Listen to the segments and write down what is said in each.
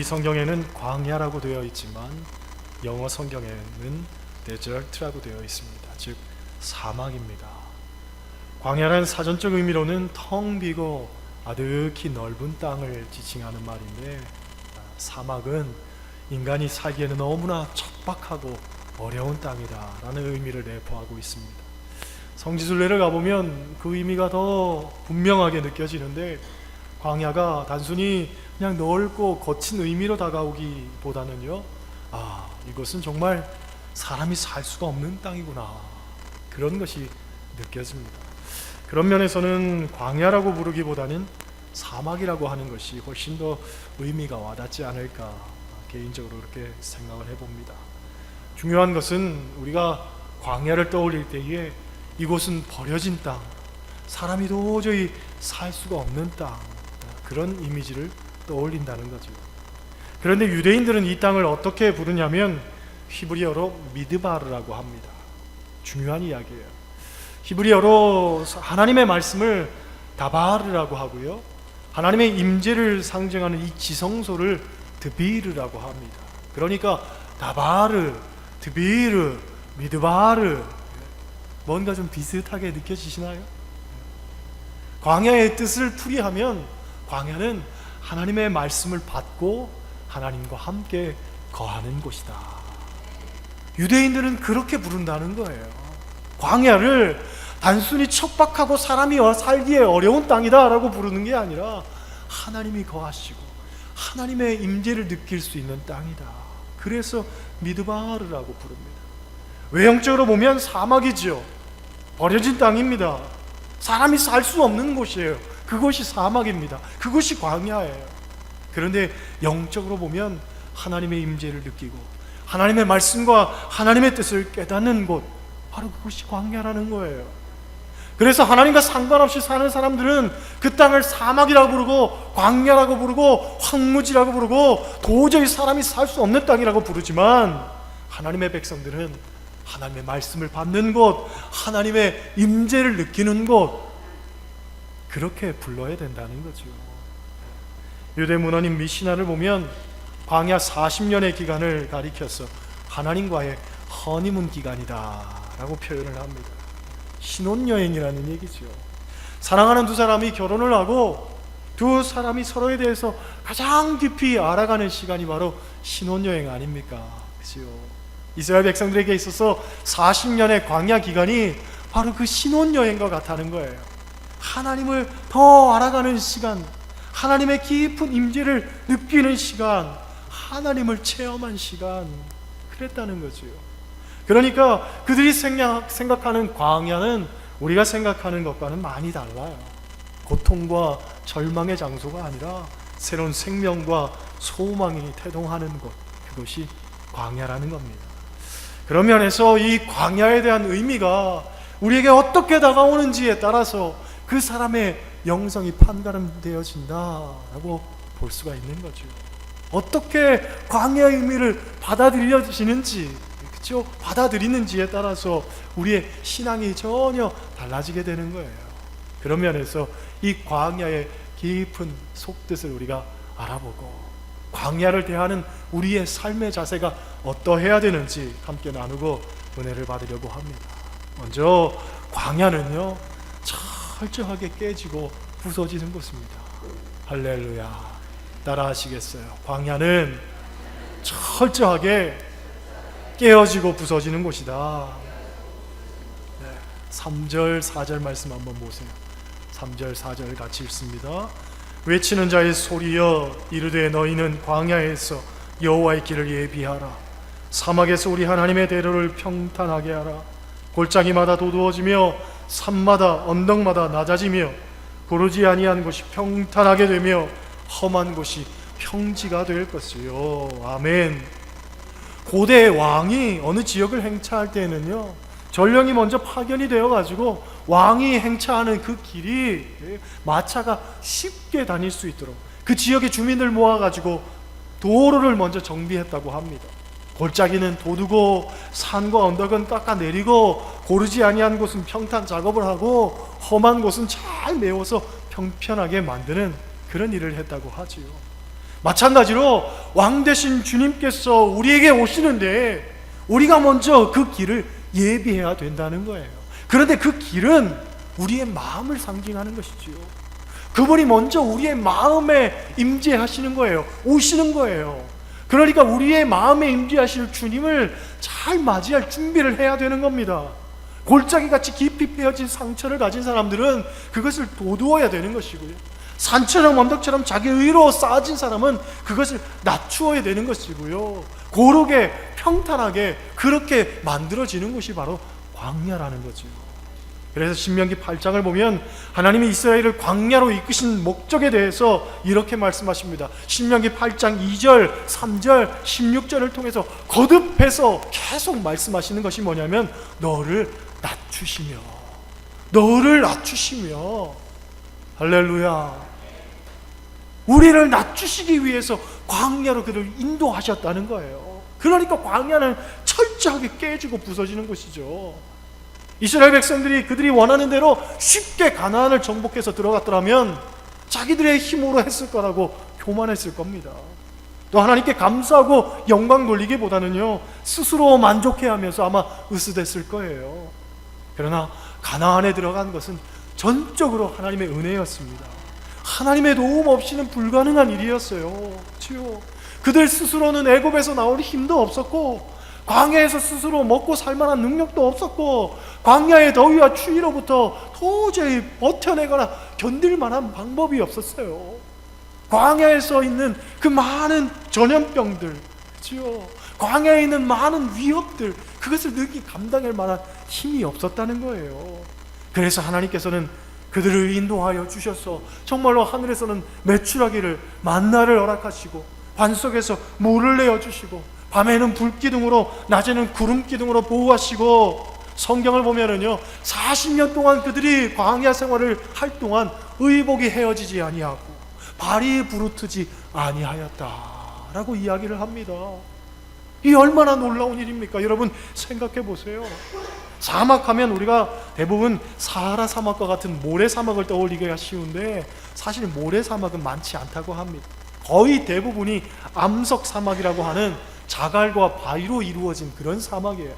이 성경에는 광야라고 되어 있지만 영어 성경에는 데저트라고 되어 있습니다. 즉 사막입니다. 광야란 사전적 의미로는 텅 비고 아득히 넓은 땅을 지칭하는 말인데, 사막은 인간이 살기에는 너무나 척박하고 어려운 땅이다라는 의미를 내포하고 있습니다. 성지순례를 가보면 그 의미가 더 분명하게 느껴지는데, 광야가 단순히 그냥 넓고 거친 의미로 다가오기보다는요, 이것은 정말 사람이 살 수가 없는 땅이구나, 그런 것이 느껴집니다. 그런 면에서는 광야라고 부르기보다는 사막이라고 하는 것이 훨씬 더 의미가 와닿지 않을까, 개인적으로 그렇게 생각을 해봅니다. 중요한 것은 우리가 광야를 떠올릴 때에 이곳은 버려진 땅, 사람이 도저히 살 수가 없는 땅, 그런 이미지를 떠올린다는 거죠. 그런데 유대인들은 이 땅을 어떻게 부르냐면 히브리어로 미드바르라고 합니다. 중요한 이야기예요. 히브리어로 하나님의 말씀을 다바르라고 하고요, 하나님의 임재를 상징하는 이 지성소를 드비르라고 합니다. 그러니까 다바르, 드비르, 미드바르, 뭔가 좀 비슷하게 느껴지시나요? 광야의 뜻을 풀이하면 광야는 하나님의 말씀을 받고 하나님과 함께 거하는 곳이다. 유대인들은 그렇게 부른다는 거예요. 광야를 단순히 척박하고 사람이 살기에 어려운 땅이다 라고 부르는 게 아니라 하나님이 거하시고 하나님의 임재를 느낄 수 있는 땅이다. 그래서 미드바르라고 부릅니다. 외형적으로 보면 사막이죠. 버려진 땅입니다. 사람이 살 수 없는 곳이에요. 그것이 사막입니다. 그것이 광야예요. 그런데 영적으로 보면 하나님의 임재를 느끼고 하나님의 말씀과 하나님의 뜻을 깨닫는 곳, 바로 그것이 광야라는 거예요. 그래서 하나님과 상관없이 사는 사람들은 그 땅을 사막이라고 부르고 광야라고 부르고 황무지라고 부르고 도저히 사람이 살 수 없는 땅이라고 부르지만, 하나님의 백성들은 하나님의 말씀을 받는 곳, 하나님의 임재를 느끼는 곳, 그렇게 불러야 된다는 거죠. 유대 문헌인 미시나를 보면 광야 40년의 기간을 가리켜서 하나님과의 허니문 기간이다 라고 표현을 합니다. 신혼여행이라는 얘기죠. 사랑하는 두 사람이 결혼을 하고 두 사람이 서로에 대해서 가장 깊이 알아가는 시간이 바로 신혼여행 아닙니까? 그죠? 이스라엘 백성들에게 있어서 40년의 광야 기간이 바로 그 신혼여행과 같다는 거예요. 하나님을 더 알아가는 시간, 하나님의 깊은 임재를 느끼는 시간, 하나님을 체험한 시간, 그랬다는 거죠. 그러니까 그들이 생각하는 광야는 우리가 생각하는 것과는 많이 달라요. 고통과 절망의 장소가 아니라 새로운 생명과 소망이 태동하는 곳, 그것이 광야라는 겁니다. 그런 면에서 이 광야에 대한 의미가 우리에게 어떻게 다가오는지에 따라서 그 사람의 영성이 판가름되어진다라고 볼 수가 있는 거죠. 어떻게 광야의 의미를 받아들여지는지, 그렇죠? 받아들이는지에 따라서 우리의 신앙이 전혀 달라지게 되는 거예요. 그런 면에서 이 광야의 깊은 속뜻을 우리가 알아보고 광야를 대하는 우리의 삶의 자세가 어떠해야 되는지 함께 나누고 은혜를 받으려고 합니다. 먼저 광야는요, 철저하게 깨지고 부서지는 곳입니다. 할렐루야. 따라 하시겠어요? 광야는 철저하게 깨어지고 부서지는 곳이다. 3절 4절 말씀 한번 보세요. 3절 4절 같이 읽습니다. 외치는 자의 소리여, 이르되 너희는 광야에서 여호와의 길을 예비하라. 사막에서 우리 하나님의 대로를 평탄하게 하라. 골짜기마다 도두어지며 산마다 언덕마다 낮아지며 고르지 아니한 곳이 평탄하게 되며 험한 곳이 평지가 될 것이요. 아멘. 고대 왕이 어느 지역을 행차할 때는요, 전령이 먼저 파견이 되어가지고 왕이 행차하는 그 길이 마차가 쉽게 다닐 수 있도록 그 지역의 주민들 모아가지고 도로를 먼저 정비했다고 합니다. 골짜기는 도두고 산과 언덕은 깎아내리고 고르지 아니한 곳은 평탄 작업을 하고 험한 곳은 잘 메워서 평편하게 만드는 그런 일을 했다고 하지요. 마찬가지로 왕 되신 주님께서 우리에게 오시는데 우리가 먼저 그 길을 예비해야 된다는 거예요. 그런데 그 길은 우리의 마음을 상징하는 것이지요. 그분이 먼저 우리의 마음에 임재하시는 거예요. 오시는 거예요. 그러니까 우리의 마음에 임재하실 주님을 잘 맞이할 준비를 해야 되는 겁니다. 골짜기같이 깊이 패여진 상처를 가진 사람들은 그것을 도두어야 되는 것이고요. 산처럼 언덕처럼 자기 의로 쌓아진 사람은 그것을 낮추어야 되는 것이고요. 고르게 평탄하게 그렇게 만들어지는 것이 바로 광야라는 거죠. 그래서 신명기 8장을 보면 하나님이 이스라엘을 광야로 이끄신 목적에 대해서 이렇게 말씀하십니다. 신명기 8장 2절, 3절, 16절을 통해서 거듭해서 계속 말씀하시는 것이 뭐냐면 너를 낮추시며 할렐루야, 우리를 낮추시기 위해서 광야로 그를 인도하셨다는 거예요. 그러니까 광야는 철저하게 깨지고 부서지는 것이죠. 이스라엘 백성들이 그들이 원하는 대로 쉽게 가나안을 정복해서 들어갔더라면 자기들의 힘으로 했을 거라고 교만했을 겁니다. 또 하나님께 감사하고 영광 돌리기보다는요 스스로 만족해하면서 아마 으스댔을 거예요. 그러나 가나안에 들어간 것은 전적으로 하나님의 은혜였습니다. 하나님의 도움 없이는 불가능한 일이었어요. 그렇죠? 그들 스스로는 애굽에서 나올 힘도 없었고 광야에서 스스로 먹고 살만한 능력도 없었고 광야의 더위와 추위로부터 도저히 버텨내거나 견딜 만한 방법이 없었어요. 광야에서 있는 그 많은 전염병들, 그렇죠? 광야에 있는 많은 위협들, 그것을 능히 감당할 만한 힘이 없었다는 거예요. 그래서 하나님께서는 그들을 인도하여 주셔서 정말로 하늘에서는 메추라기를 만나를 허락하시고 반석에서 물을 내어주시고 밤에는 불기둥으로 낮에는 구름기둥으로 보호하시고 성경을 보면은요 40년 동안 그들이 광야 생활을 할 동안 의복이 헤어지지 아니하고 발이 부르트지 아니하였다라고 이야기를 합니다. 이 얼마나 놀라운 일입니까? 여러분 생각해 보세요. 사막하면 우리가 대부분 사하라 사막과 같은 모래사막을 떠올리기가 쉬운데 사실 모래사막은 많지 않다고 합니다. 거의 대부분이 암석 사막이라고 하는 자갈과 바위로 이루어진 그런 사막이에요.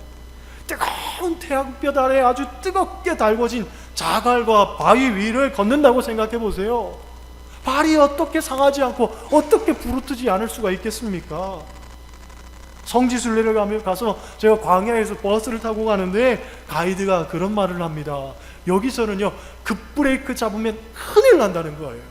뜨거운 태양볕 아래 아주 뜨겁게 달궈진 자갈과 바위 위를 걷는다고 생각해 보세요. 발이 어떻게 상하지 않고 어떻게 부르트지 않을 수가 있겠습니까? 성지순례를 가서 제가 광야에서 버스를 타고 가는데 가이드가 그런 말을 합니다. 여기서는요 급브레이크 잡으면 큰일 난다는 거예요.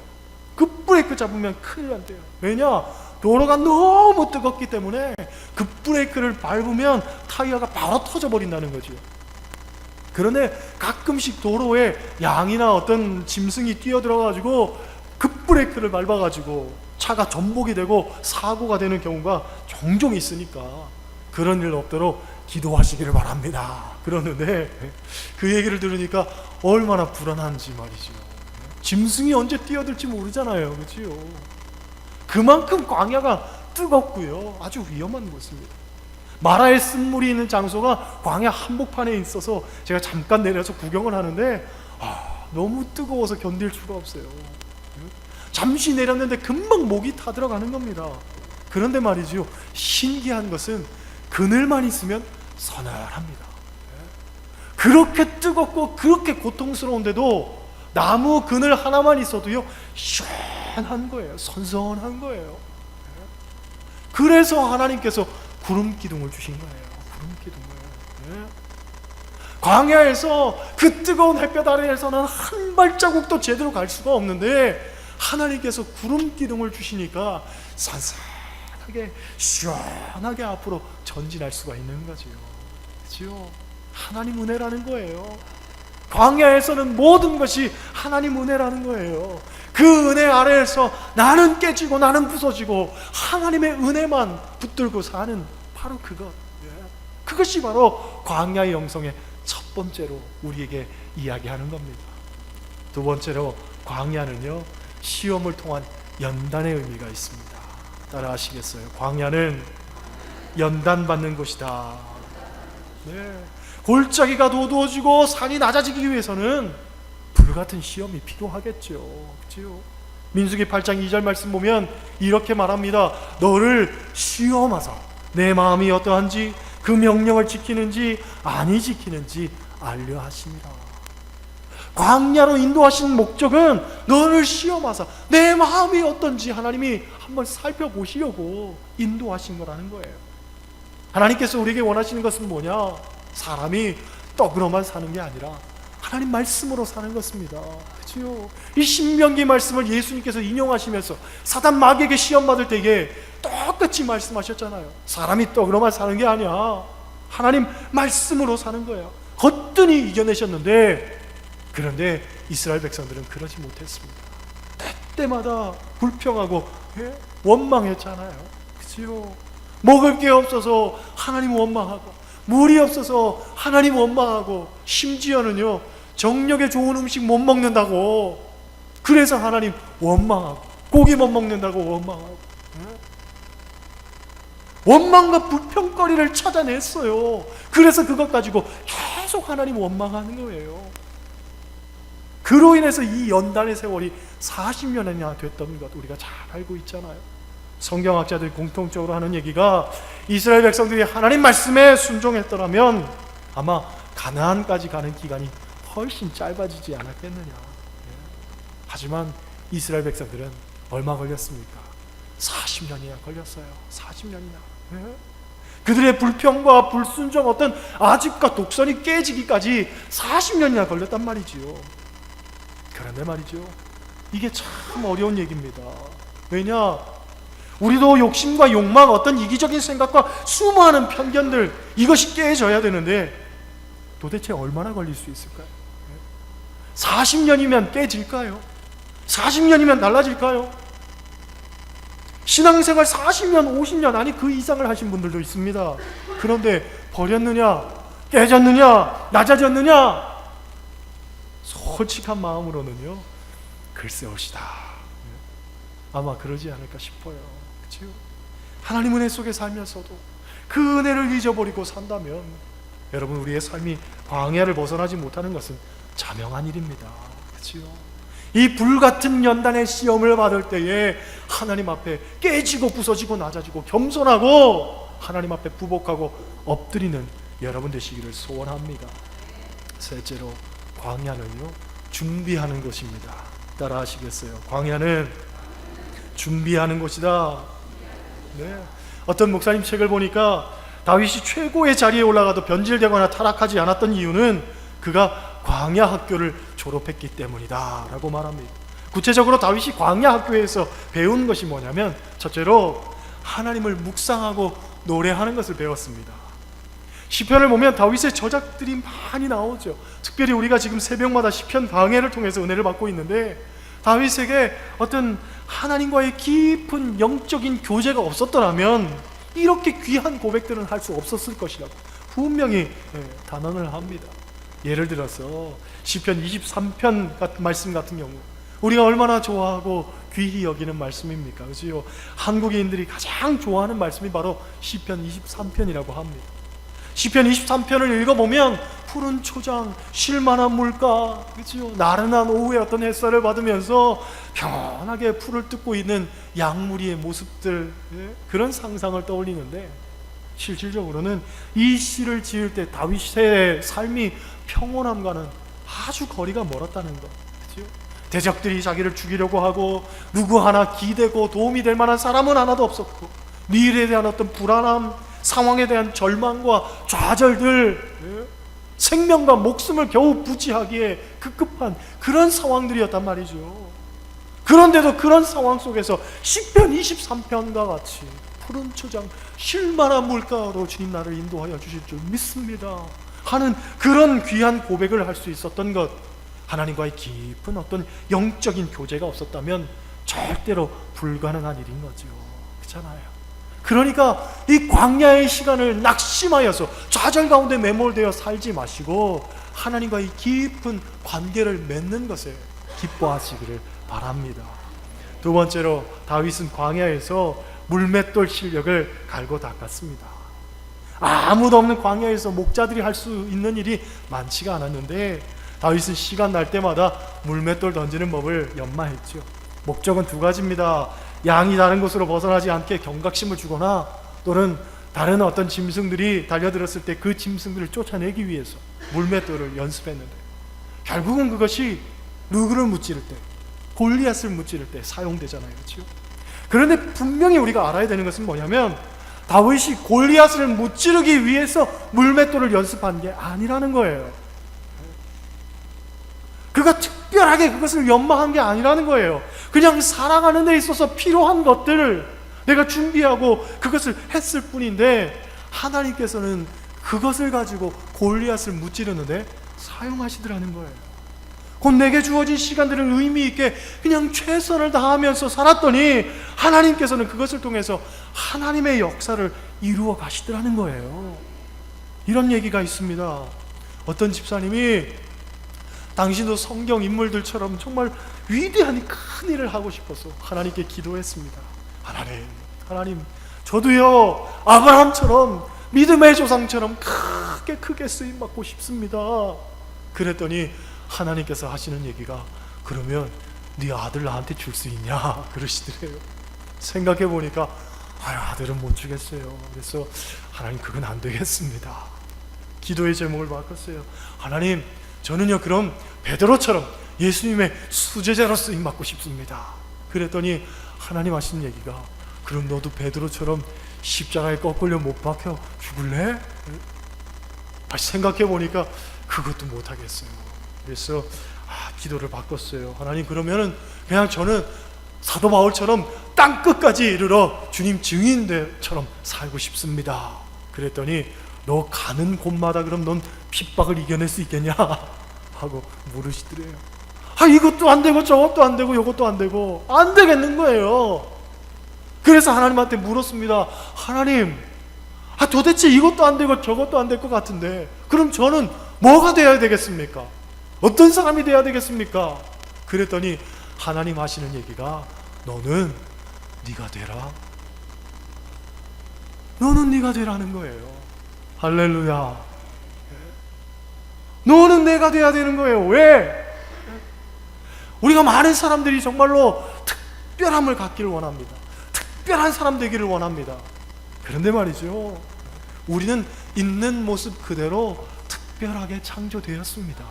급브레이크 잡으면 큰일 난대요. 왜냐? 도로가 너무 뜨겁기 때문에 급브레이크를 밟으면 타이어가 바로 터져버린다는 거죠. 그런데 가끔씩 도로에 양이나 어떤 짐승이 뛰어들어가지고 급브레이크를 밟아가지고 차가 전복이 되고 사고가 되는 경우가 종종 있으니까 그런 일 없도록 기도하시기를 바랍니다. 그러는데 그 얘기를 들으니까 얼마나 불안한지 말이죠. 짐승이 언제 뛰어들지 모르잖아요. 그렇죠? 그만큼 광야가 뜨겁고요 아주 위험한 곳입니다. 마라의 쓴물이 있는 장소가 광야 한복판에 있어서 제가 잠깐 내려서 구경을 하는데 너무 뜨거워서 견딜 수가 없어요. 잠시 내렸는데 금방 목이 타들어가는 겁니다. 그런데 말이죠 신기한 것은 그늘만 있으면 서늘합니다. 그렇게 뜨겁고 그렇게 고통스러운데도 나무 그늘 하나만 있어도요 시원한 거예요. 선선한 거예요. 그래서 하나님께서 구름 기둥을 주신 거예요. 구름 기둥을. 광야에서 그 뜨거운 햇볕 아래에서는 한 발자국도 제대로 갈 수가 없는데 하나님께서 구름 기둥을 주시니까 산산하게 시원하게 앞으로 전진할 수가 있는 거죠. 그렇죠? 하나님 은혜라는 거예요. 광야에서는 모든 것이 하나님 은혜라는 거예요. 그 은혜 아래에서 나는 깨지고 나는 부서지고 하나님의 은혜만 붙들고 사는 바로 그것. 그것이 바로 광야의 영성의 첫 번째로 우리에게 이야기하는 겁니다. 두 번째로 광야는요 시험을 통한 연단의 의미가 있습니다. 따라 하시겠어요? 광야는 연단받는 곳이다. 네. 골짜기가 도두어지고 산이 낮아지기 위해서는 불같은 시험이 필요하겠죠. 그렇죠? 민수기 8장 2절 말씀 보면 이렇게 말합니다. 너를 시험하사 내 마음이 어떠한지 그 명령을 지키는지 아니 지키는지 알려 하시니라. 광야로 인도하신 목적은 너를 시험하사 내 마음이 어떤지 하나님이 한번 살펴보시려고 인도하신 거라는 거예요. 하나님께서 우리에게 원하시는 것은 뭐냐? 사람이 떡으로만 사는 게 아니라 하나님 말씀으로 사는 것입니다. 그렇죠? 이 신명기 말씀을 예수님께서 인용하시면서 사단 마귀에게 시험 받을 때에 똑같이 말씀하셨잖아요. 사람이 떡으로만 사는 게 아니야. 하나님 말씀으로 사는 거야. 거뜬히 이겨내셨는데, 그런데 이스라엘 백성들은 그러지 못했습니다. 때때마다 불평하고 원망했잖아요. 그렇죠? 먹을 게 없어서 하나님 원망하고, 물이 없어서 하나님 원망하고, 심지어는요 정력에 좋은 음식 못 먹는다고 그래서 하나님 원망하고, 고기 못 먹는다고 원망하고, 원망과 불평거리를 찾아냈어요. 그래서 그것 가지고 계속 하나님 원망하는 거예요. 그로 인해서 이 연단의 세월이 40년이나 됐던 것 우리가 잘 알고 있잖아요. 성경학자들이 공통적으로 하는 얘기가 이스라엘 백성들이 하나님 말씀에 순종했더라면 아마 가나안까지 가는 기간이 훨씬 짧아지지 않았겠느냐. 하지만 이스라엘 백성들은 얼마 걸렸습니까? 40년이나 걸렸어요. 40년이나. 그들의 불평과 불순종, 어떤 아집과 독선이 깨지기까지 40년이나 걸렸단 말이지요. 그런데 말이죠, 이게 참 어려운 얘기입니다. 왜냐? 우리도 욕심과 욕망, 어떤 이기적인 생각과 수많은 편견들, 이것이 깨져야 되는데 도대체 얼마나 걸릴 수 있을까요? 40년이면 깨질까요? 40년이면 달라질까요? 신앙생활 40년, 50년, 아니 그 이상을 하신 분들도 있습니다. 그런데 버렸느냐? 깨졌느냐? 낮아졌느냐? 솔직한 마음으로는요, 글쎄올시다. 아마 그러지 않을까 싶어요. 그렇죠? 하나님 은혜 속에 살면서도 그 은혜를 잊어버리고 산다면 여러분, 우리의 삶이 광야를 벗어나지 못하는 것은 자명한 일입니다. 그렇죠? 이 불같은 연단의 시험을 받을 때에 하나님 앞에 깨지고 부서지고 낮아지고 겸손하고 하나님 앞에 부복하고 엎드리는 여러분 되시기를 소원합니다. 셋째로, 광야는요 준비하는 것입니다. 따라 하시겠어요? 광야는 준비하는 것이다. 네. 어떤 목사님 책을 보니까 다윗이 최고의 자리에 올라가도 변질되거나 타락하지 않았던 이유는 그가 광야 학교를 졸업했기 때문이다 라고 말합니다. 구체적으로 다윗이 광야 학교에서 배운 것이 뭐냐면, 첫째로 하나님을 묵상하고 노래하는 것을 배웠습니다. 시편을 보면 다윗의 저작들이 많이 나오죠. 특별히 우리가 지금 새벽마다 시편 강해를 통해서 은혜를 받고 있는데, 다윗에게 어떤 하나님과의 깊은 영적인 교제가 없었더라면 이렇게 귀한 고백들은 할 수 없었을 것이라고 분명히 단언을 합니다. 예를 들어서 시편 23편 같은 말씀 같은 경우, 우리가 얼마나 좋아하고 귀히 여기는 말씀입니까? 그죠? 한국인들이 가장 좋아하는 말씀이 바로 시편 23편이라고 합니다. 시편 23편을 읽어보면 푸른 초장, 쉴만한 물가, 그죠? 나른한 오후에 어떤 햇살을 받으면서 편하게 풀을 뜯고 있는 양무리의 모습들, 그런 상상을 떠올리는데, 실질적으로는 이 시를 지을 때 다윗의 삶이 평온함과는 아주 거리가 멀었다는 것. 그렇죠? 대적들이 자기를 죽이려고 하고, 누구 하나 기대고 도움이 될 만한 사람은 하나도 없었고, 미래에 대한 어떤 불안함, 상황에 대한 절망과 좌절들, 생명과 목숨을 겨우 부지하기에 급급한 그런 상황들이었단 말이죠. 그런데도 그런 상황 속에서 시편 23편과 같이 푸른 초장, 쉴만한 물가로 주님 나를 인도하여 주실 줄 믿습니다 하는 그런 귀한 고백을 할 수 있었던 것, 하나님과의 깊은 어떤 영적인 교제가 없었다면 절대로 불가능한 일인 거죠. 그렇잖아요. 그러니까 이 광야의 시간을 낙심하여서 좌절 가운데 매몰되어 살지 마시고 하나님과의 깊은 관계를 맺는 것에 기뻐하시기를 바랍니다. 두 번째로, 다윗은 광야에서 물맷돌 실력을 갈고 닦았습니다. 아무도 없는 광야에서 목자들이 할 수 있는 일이 많지가 않았는데 다윗은 시간 날 때마다 물맷돌 던지는 법을 연마했죠. 목적은 두 가지입니다. 양이 다른 곳으로 벗어나지 않게 경각심을 주거나 또는 다른 어떤 짐승들이 달려들었을 때 그 짐승들을 쫓아내기 위해서 물맷돌을 연습했는데 결국은 그것이 누구를 무찌를 때, 골리앗을 무찌를 때 사용되잖아요. 그렇죠? 그런데 분명히 우리가 알아야 되는 것은 뭐냐면 다윗이 골리앗을 무찌르기 위해서 물맷돌을 연습한 게 아니라는 거예요. 그가 특별하게 그것을 연마한 게 아니라는 거예요. 그냥 살아가는 데 있어서 필요한 것들을 내가 준비하고 그것을 했을 뿐인데 하나님께서는 그것을 가지고 골리앗을 무찌르는데 사용하시더라는 거예요. 곧 내게 주어진 시간들을 의미 있게 그냥 최선을 다하면서 살았더니 하나님께서는 그것을 통해서 하나님의 역사를 이루어 가시더라는 거예요. 이런 얘기가 있습니다. 어떤 집사님이 당신도 성경 인물들처럼 정말 위대한 큰 일을 하고 싶어서 하나님께 기도했습니다. 하나님, 저도요 아브라함처럼 믿음의 조상처럼 크게 쓰임 받고 싶습니다. 그랬더니 하나님께서 하시는 얘기가 그러면 네 아들 나한테 줄 수 있냐 그러시더래요. 생각해 보니까 아들은 못 주겠어요. 그래서 하나님 그건 안 되겠습니다. 기도의 제목을 바꿨어요. 하나님, 저는요 그럼 베드로처럼 예수님의 수제자로 쓰임 받고 싶습니다. 그랬더니 하나님 하신 얘기가 그럼 너도 베드로처럼 십자가에 거꾸려 못 박혀 죽을래? 다시 생각해 보니까 그것도 못 하겠어요. 그래서 기도를 바꿨어요. 하나님, 그러면은 그냥 저는 사도 바울처럼 땅 끝까지 이르러 주님 증인들처럼 살고 싶습니다. 그랬더니 너 가는 곳마다 그럼 넌 핍박을 이겨낼 수 있겠냐 하고 물으시더래요. 이것도 안 되고 저것도 안 되고 이것도 안 되고 안 되겠는 거예요. 그래서 하나님한테 물었습니다. 하나님, 도대체 이것도 안 되고 저것도 안 될 것 같은데 그럼 저는 뭐가 되어야 되겠습니까? 어떤 사람이 되어야 되겠습니까? 그랬더니 하나님 하시는 얘기가 너는 네가 되라. 너는 네가 되라는 거예요. 할렐루야. 너는 내가 돼야 되는 거예요. 왜? 우리가 많은 사람들이 정말로 특별함을 갖기를 원합니다. 특별한 사람 되기를 원합니다. 그런데 말이죠, 우리는 있는 모습 그대로 특별하게 창조되었습니다.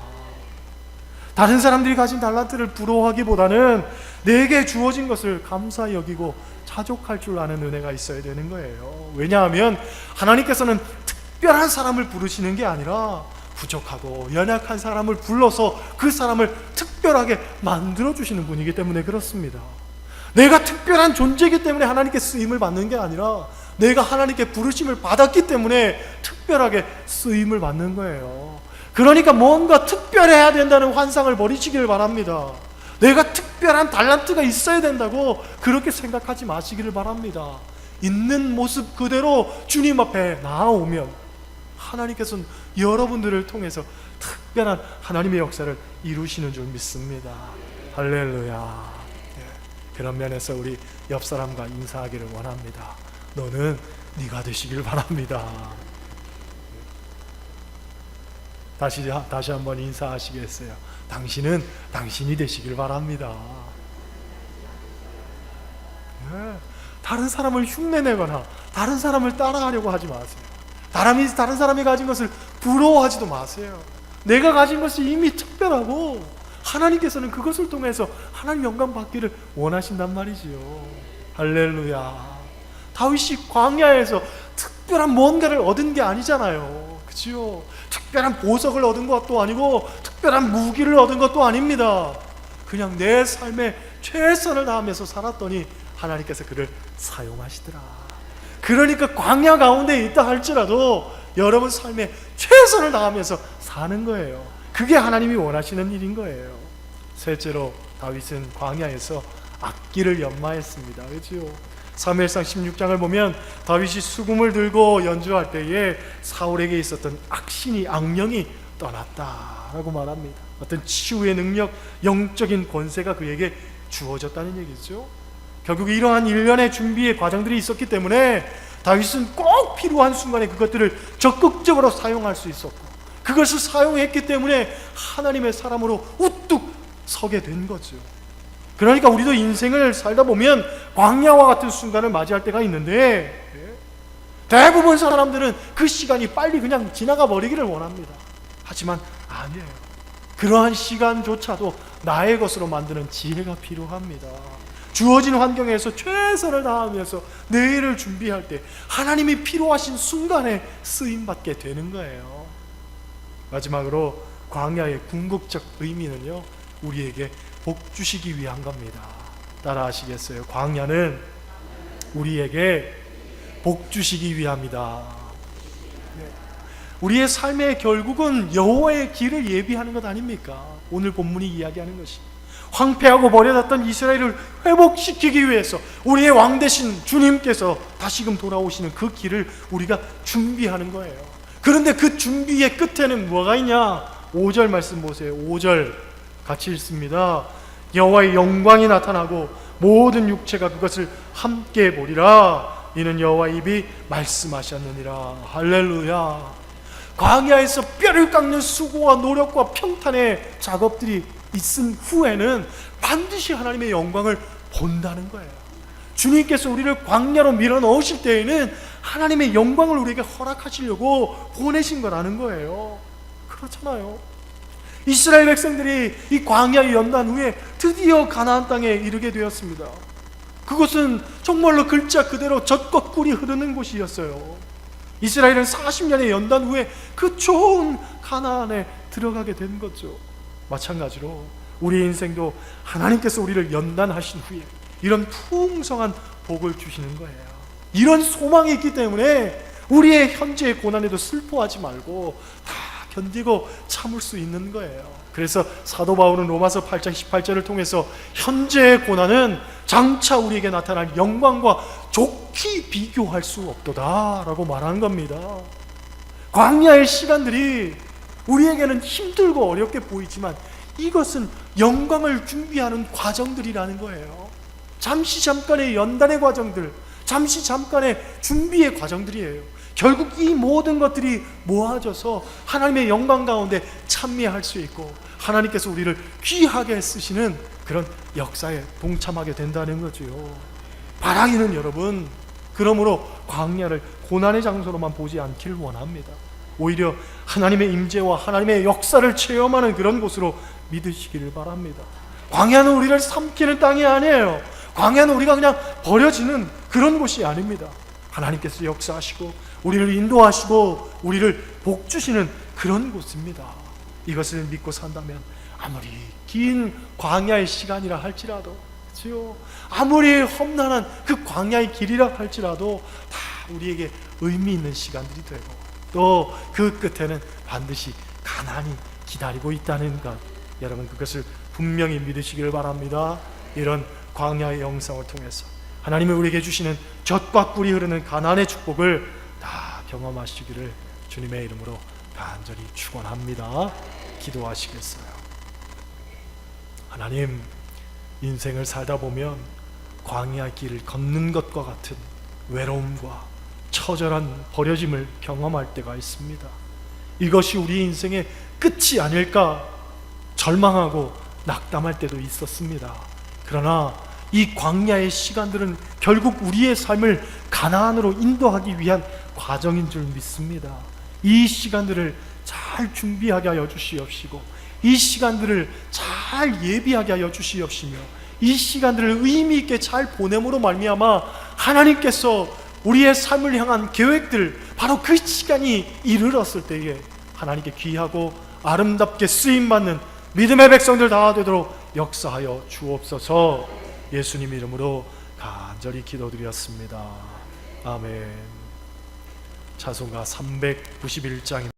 다른 사람들이 가진 달란트를 부러워하기보다는 내게 주어진 것을 감사히 여기고 자족할 줄 아는 은혜가 있어야 되는 거예요. 왜냐하면 하나님께서는 특별한 사람을 부르시는 게 아니라 부족하고 연약한 사람을 불러서 그 사람을 특별하게 만들어주시는 분이기 때문에 그렇습니다. 내가 특별한 존재이기 때문에 하나님께 쓰임을 받는 게 아니라 내가 하나님께 부르심을 받았기 때문에 특별하게 쓰임을 받는 거예요. 그러니까 뭔가 특별해야 된다는 환상을 버리시기를 바랍니다. 내가 특별한 달란트가 있어야 된다고 그렇게 생각하지 마시기를 바랍니다. 있는 모습 그대로 주님 앞에 나아오면 하나님께서는 여러분들을 통해서 특별한 하나님의 역사를 이루시는 줄 믿습니다. 할렐루야. 그런 면에서 우리 옆 사람과 인사하기를 원합니다. 너는 네가 되시길 바랍니다. 다시 한번 인사하시겠어요? 당신은 당신이 되시길 바랍니다. 다른 사람을 흉내내거나 다른 사람을 따라하려고 하지 마세요. 다른 사람이 가진 것을 부러워하지도 마세요. 내가 가진 것이 이미 특별하고 하나님께서는 그것을 통해서 하나님 영광 받기를 원하신단 말이지요. 할렐루야. 다윗이 광야에서 특별한 뭔가를 얻은 게 아니잖아요. 그치요? 특별한 보석을 얻은 것도 아니고 특별한 무기를 얻은 것도 아닙니다. 그냥 내 삶에 최선을 다하면서 살았더니 하나님께서 그를 사용하시더라. 그러니까 광야 가운데 있다 할지라도 여러분 삶에 최선을 다하면서 사는 거예요. 그게 하나님이 원하시는 일인 거예요. 셋째로 다윗은 광야에서 악기를 연마했습니다. 그렇죠? 사무엘상 16장을 보면 다윗이 수금을 들고 연주할 때에 사울에게 있었던 악령이 떠났다라고 말합니다. 어떤 치유의 능력, 영적인 권세가 그에게 주어졌다는 얘기죠. 결국 이러한 일련의 준비의 과정들이 있었기 때문에 다윗은 꼭 필요한 순간에 그것들을 적극적으로 사용할 수 있었고 그것을 사용했기 때문에 하나님의 사람으로 우뚝 서게 된 거죠. 그러니까 우리도 인생을 살다 보면 광야와 같은 순간을 맞이할 때가 있는데, 대부분 사람들은 그 시간이 빨리 그냥 지나가 버리기를 원합니다. 하지만 아니에요. 그러한 시간조차도 나의 것으로 만드는 지혜가 필요합니다. 주어진 환경에서 최선을 다하면서 내일을 준비할 때 하나님이 필요하신 순간에 쓰임받게 되는 거예요. 마지막으로 광야의 궁극적 의미는요, 우리에게 복 주시기 위한 겁니다. 따라 하시겠어요? 광야는 우리에게 복 주시기 위함이다. 우리의 삶의 결국은 여호와의 길을 예비하는 것 아닙니까? 오늘 본문이 이야기하는 것이 황폐하고 버려졌던 이스라엘을 회복시키기 위해서 우리의 왕 되신 주님께서 다시금 돌아오시는 그 길을 우리가 준비하는 거예요. 그런데 그 준비의 끝에는 뭐가 있냐? 5절 말씀 보세요. 5절 같이 읽습니다. 여호와의 영광이 나타나고 모든 육체가 그것을 함께 보리라. 이는 여호와의 입이 말씀하셨느니라. 할렐루야. 광야에서 뼈를 깎는 수고와 노력과 평탄의 작업들이 있은 후에는 반드시 하나님의 영광을 본다는 거예요. 주님께서 우리를 광야로 밀어넣으실 때에는 하나님의 영광을 우리에게 허락하시려고 보내신 거라는 거예요. 그렇잖아요. 이스라엘 백성들이 이 광야에 연단 후에 드디어 가나안 땅에 이르게 되었습니다. 그것은 정말로 글자 그대로 젖과 꿀이 흐르는 곳이었어요. 이스라엘은 40년의 연단 후에 그 좋은 가나안에 들어가게 된 거죠. 마찬가지로 우리 인생도 하나님께서 우리를 연단하신 후에 이런 풍성한 복을 주시는 거예요. 이런 소망이 있기 때문에 우리의 현재의 고난에도 슬퍼하지 말고 다 견디고 참을 수 있는 거예요. 그래서 사도 바울은 로마서 8장 18절을 통해서 현재의 고난은 장차 우리에게 나타날 영광과 좋게 비교할 수 없도다 라고 말하는 겁니다. 광야의 시간들이 우리에게는 힘들고 어렵게 보이지만 이것은 영광을 준비하는 과정들이라는 거예요. 잠시 잠깐의 연단의 과정들, 잠시 잠깐의 준비의 과정들이에요. 결국 이 모든 것들이 모아져서 하나님의 영광 가운데 참여할 수 있고 하나님께서 우리를 귀하게 쓰시는 그런 역사에 동참하게 된다는 거죠. 바라기는 여러분, 그러므로 광야를 고난의 장소로만 보지 않길 원합니다. 오히려 하나님의 임재와 하나님의 역사를 체험하는 그런 곳으로 믿으시기를 바랍니다. 광야는 우리를 삼키는 땅이 아니에요. 광야는 우리가 그냥 버려지는 그런 곳이 아닙니다. 하나님께서 역사하시고 우리를 인도하시고 우리를 복주시는 그런 곳입니다. 이것을 믿고 산다면 아무리 긴 광야의 시간이라 할지라도, 그렇죠? 아무리 험난한 그 광야의 길이라 할지라도 다 우리에게 의미 있는 시간들이 되고 또 그 끝에는 반드시 가나안이 기다리고 있다는 것, 여러분 그것을 분명히 믿으시기를 바랍니다. 이런 광야의 영상을 통해서 하나님이 우리에게 주시는 젖과 꿀이 흐르는 가나안의 축복을 다 경험하시기를 주님의 이름으로 간절히 축원합니다. 기도하시겠어요? 하나님, 인생을 살다 보면 광야 길을 걷는 것과 같은 외로움과 처절한 버려짐을 경험할 때가 있습니다. 이것이 우리 인생의 끝이 아닐까 절망하고 낙담할 때도 있었습니다. 그러나 이 광야의 시간들은 결국 우리의 삶을 가나안으로 인도하기 위한 과정인 줄 믿습니다. 이 시간들을 잘 준비하게 하여 주시옵시고 이 시간들을 잘 예비하게 하여 주시옵시며 이 시간들을 의미 있게 잘 보냄으로 말미암아 하나님께서 우리의 삶을 향한 계획들, 바로 그 시간이 이르렀을 때에 하나님께 귀하고 아름답게 쓰임받는 믿음의 백성들 다 되도록 역사하여 주옵소서. 예수님 이름으로 간절히 기도드렸습니다. 아멘. 찬송가 391장입니다.